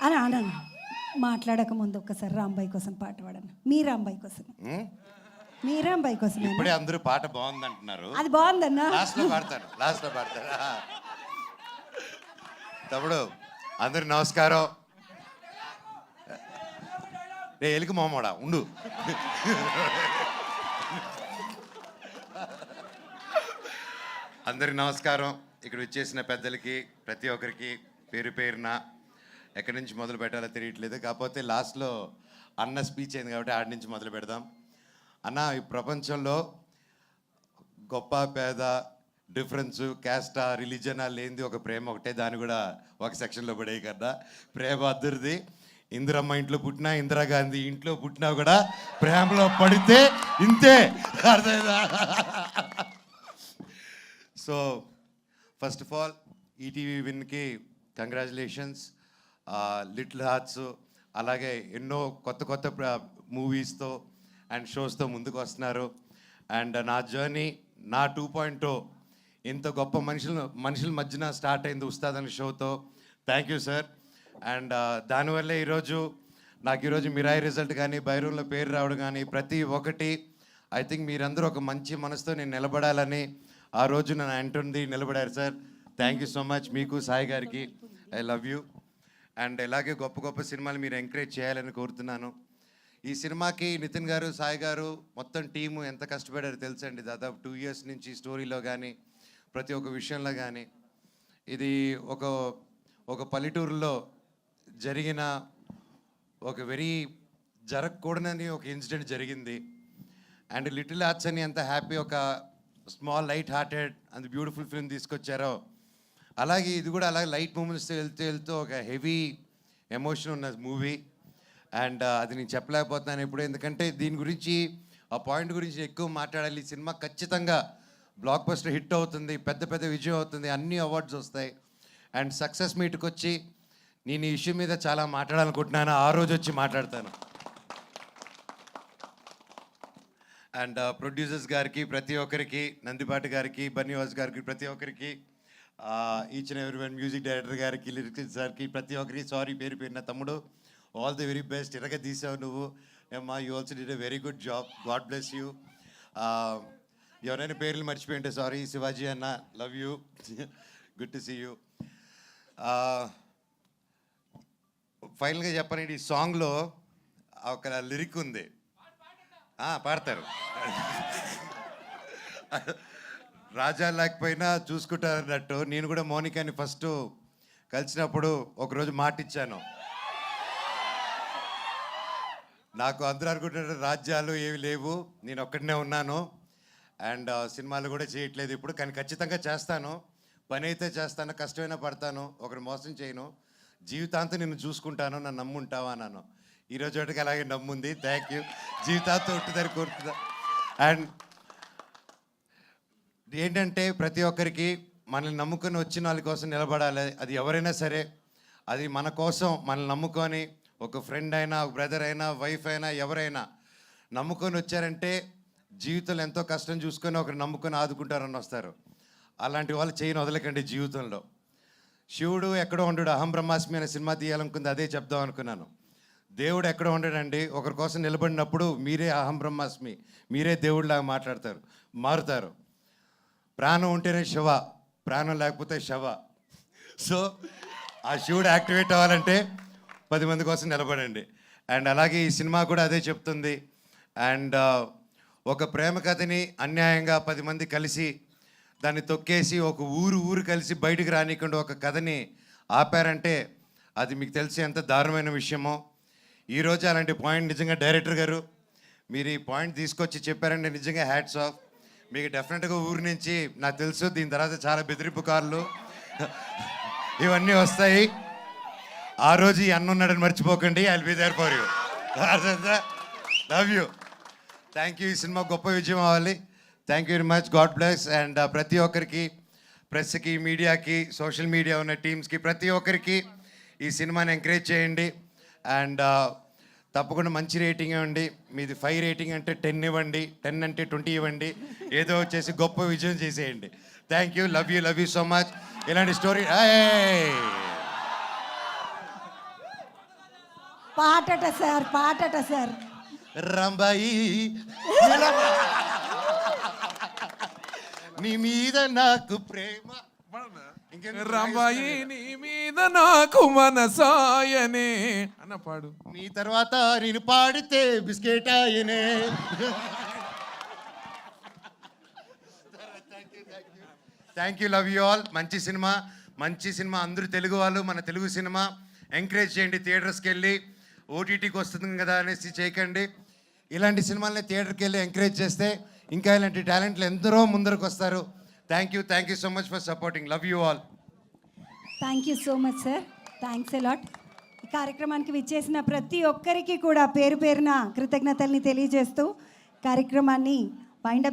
అని అనను. మాట్లాడక ముందు ఒక్కసారి రాంబాయి కోసం పాట పాడను. మీ రాంబాయి కోసం, మీ రాంబాయి కోసం. ఇప్పుడే అందరూ పాట బాగుంది అంటున్నారు. అది బాగుందన్నా. లాస్ట్ లో పాడతారు. తమ్ముడు అందరు నమస్కారం. రే ఎలికి మొహమ్మడా ఉండు. అందరికి నమస్కారం. ఇక్కడ వచ్చేసిన పెద్దలకి ప్రతి ఒక్కరికి పేరు పేరున ఎక్కడి నుంచి మొదలు పెట్టాలో తెలియట్లేదు. కాకపోతే లాస్ట్లో అన్న స్పీచ్ అయింది కాబట్టి ఆడి నుంచి మొదలు పెడదాం. అన్న, ఈ ప్రపంచంలో గొప్ప పేద డిఫరెన్సు క్యాస్టా రిలీజనా లేనిది ఒక ప్రేమ ఒకటే. దాన్ని కూడా ఒక సెక్షన్లో పడే కదా. ప్రేమ అద్దరిది. ఇందిరమ్మ ఇంట్లో పుట్టినా, ఇందిరాగాంధీ ఇంట్లో పుట్టినా కూడా ప్రేమలో పడితే ఇంతే. అర్థమైందా? So first of all ETV విన్కి కంగ్రాచులేషన్స్. లిటిల్ హార్ట్స్ అలాగే ఎన్నో కొత్త కొత్త మూవీస్తో అండ్ షోస్తో ముందుకు వస్తున్నారు. అండ్ నా జర్నీ, నా 2.0 ఇంత గొప్ప మనుషుల మధ్యన స్టార్ట్ అయింది ఉస్తాద్ అనే షోతో. Thank you sir. అండ్ దానివల్లే నాకు ఈరోజు మిరాయి రిజల్ట్ కానీ, బైరూన్లో పేరు రావడం కానీ ప్రతి ఒక్కటి ఐ థింక్ మీరందరూ ఒక మంచి మనసుతో నేను నిలబడాలని ఆ రోజు నన్ను అంటుంది నిలబడారు sir. Thank you so much. మీకు సాయి గారికి ఐ లవ్ యూ. అండ్ ఇలాగే గొప్ప గొప్ప సినిమాలు మీరు ఎంకరేజ్ చేయాలని కోరుతున్నాను. ఈ సినిమాకి నితిన్ గారు, సాయి గారు, మొత్తం టీము ఎంత కష్టపడారో తెలుసండి. దాదాపు 2 years నుంచి స్టోరీలో కానీ ప్రతి ఒక్క విషయంలో కానీ. ఇది ఒక పల్లెటూరులో జరిగిన ఒక జరగకూడదని ఒక ఇన్సిడెంట్ జరిగింది. అండ్ లిటిల్ హార్ట్స్ అని ఎంత హ్యాపీ, ఒక small light hearted and beautiful film తీసుకొచ్చారో, అలాగే ఇది కూడా అలాగే లైట్ మూమెంట్స్తో వెళ్తూ ఒక హెవీ ఎమోషన్ ఉన్న మూవీ. అండ్ అది నేను చెప్పలేకపోతున్నాను ఇప్పుడు, ఎందుకంటే దీని గురించి ఆ పాయింట్ గురించి ఎక్కువ మాట్లాడాలి. ఈ సినిమా ఖచ్చితంగా బ్లాక్ బస్టర్ హిట్ అవుతుంది, పెద్ద పెద్ద విజయం అవుతుంది, అన్ని అవార్డ్స్ వస్తాయి. అండ్ సక్సెస్ మీట్కి వచ్చి నేను ఈ ఇష్యూ మీద చాలా మాట్లాడాలనుకుంటున్నాను. ఆ రోజు వచ్చి మాట్లాడతాను. అండ్ ప్రొడ్యూసర్స్ గారికి, ప్రతి ఒక్కరికి, నందిపాటి గారికి, బన్నీవాస్ గారికి, ప్రతి ఒక్కరికి, each and every one, music director గారికి, లిరిక్స్ గారికి, ప్రతి ఒక్కరికి సారీ పేరు పేరున. తమ్ముడు, ఆల్ ది వెరీ బెస్ట్. ఇరగ తీసావు నువ్వు. ఏమ్మా, you also did a very good job. God bless you. ఎవరైనా పేర్లు మర్చిపోయి ఉంటే సారీ. శివాజీ అన్న, love you. Good to see you. ఫైనల్గా చెప్పాలంటే ఈ సాంగ్లో ఒక లిరిక్ ఉంది. పాడతారు. రాజా లేకపోయినా చూసుకుంటారన్నట్టు నేను కూడా మౌనికాని ఫస్ట్ కలిసినప్పుడు ఒకరోజు మాట ఇచ్చాను. నాకు అందరూ అనుకుంటున్న రాజ్యాలు ఏవి లేవు, నేను ఒక్కడనే ఉన్నాను. అండ్ సినిమాలు కూడా చేయట్లేదు ఇప్పుడు, కానీ ఖచ్చితంగా చేస్తాను. పని అయితే చేస్తాను, కష్టమైనా పడతాను, ఒకరు మోసం చేయను, జీవితాంతం నిన్ను చూసుకుంటాను, నన్ను నమ్ముంటావా అన్నాను. ఈరోజు ఒకటికి అలాగే నమ్ముంది. Thank you. జీవితాంతం ఉంటుందని కోరుతుందా. అండ్ ఏంటంటే ప్రతి ఒక్కరికి మనల్ని నమ్ముకొని వచ్చిన వాళ్ళ కోసం నిలబడాలి. అది ఎవరైనా సరే, అది మన కోసం మనల్ని నమ్ముకొని, ఒక ఫ్రెండ్ అయినా, ఒక బ్రదర్ అయినా, వైఫ్ అయినా, ఎవరైనా నమ్ముకొని వచ్చారంటే జీవితంలో ఎంతో కష్టం చూసుకొని ఒకరు నమ్ముకొని ఆదుకుంటారని వస్తారు. అలాంటి వాళ్ళు చేయని వదలకండి జీవితంలో. శివుడు ఎక్కడో ఉండడు. అహం బ్రహ్మాస్మి అనే సినిమా తీయాలనుకుంది, అదే చెప్దాం అనుకున్నాను. దేవుడు ఎక్కడో ఉండడండి. ఒకరి కోసం నిలబడినప్పుడు మీరే అహం బ్రహ్మాస్మి, మీరే దేవుడిలాగా మారుతారు. ప్రాణం ఉంటేనే శివ, ప్రాణం లేకపోతే శవ. సో ఆ శివుడు యాక్టివేట్ అవ్వాలంటే 10 మంది కోసం నిలబడండి. అండ్ అలాగే ఈ సినిమా కూడా అదే చెప్తుంది. అండ్ ఒక ప్రేమ కథని అన్యాయంగా 10 మంది కలిసి దాన్ని తొక్కేసి ఒక ఊరు కలిసి బయటికి రానికుండా ఒక కథని ఆపారంటే అది మీకు తెలిసి ఎంత దారుణమైన విషయమో. ఈరోజు అలాంటి పాయింట్ నిజంగా డైరెక్టర్ గారు మీరు ఈ పాయింట్ తీసుకొచ్చి చెప్పారంటే నిజంగా హ్యాట్స్ ఆఫ్. మీకు డెఫినెట్గా ఊరి నుంచి నాకు తెలుసు దీని తర్వాత చాలా బెదిరింపు కార్లు ఇవన్నీ వస్తాయి. ఆ రోజు ఈ అన్న ఉన్నాడని మర్చిపోకండి. I will be there for you. Love you. Thank you. ఈ సినిమా గొప్ప విజయం అవ్వాలి. Thank you very much. God bless. And ప్రతి ఒక్కరికి, ప్రెస్కి, మీడియాకి, సోషల్ మీడియా ఉన్న టీమ్స్కి, ప్రతి ఒక్కరికి ఈ సినిమాని ఎంకరేజ్ చేయండి. అండ్ తప్పకుండా మంచి రేటింగ్ ఇవ్వండి. మీది 5 రేటింగ్ అంటే 10 ఇవ్వండి, 10 అంటే 20 ఇవ్వండి. ఏదో వచ్చేసి గొప్ప విజయం చేసేయండి. Thank you. Love you so much. ఇలాంటి స్టోరీ పాటట సార్, పాటట సార్. రంబాయి నీ మీద నాకు ప్రేమ. ఇంకెందుకు రంబాయి నీ మీద నాకు మనసాయనే అన్న పాడు. నీ తర్వాత నేను పాడితే బిస్కెట్ ఆయనే. Thank you, love you all. మంచి సినిమా అందరూ తెలుగు వాళ్ళు, మన తెలుగు సినిమా ఎంకరేజ్ చేయండి. థియేటర్స్కి వెళ్ళి ఓటీటీకి వస్తుంది కదా అనేసి చేయకండి. ఇలాంటి సినిమాలని థియేటర్కి వెళ్ళి ఎంకరేజ్ చేస్తే ఇంకా ఇలాంటి టాలెంట్లు ఎందరో ముందరకు వస్తారు. Thank you so much for supporting. Love you all. Thank you so much sir. Thanks a lot. ఈ కార్యక్రమానికి విచ్చేసిన ప్రతి ఒక్కరికి కూడా పేరు పేరున కృతజ్ఞతల్ని తెలియజేస్తూ కార్యక్రమాన్ని వైండప్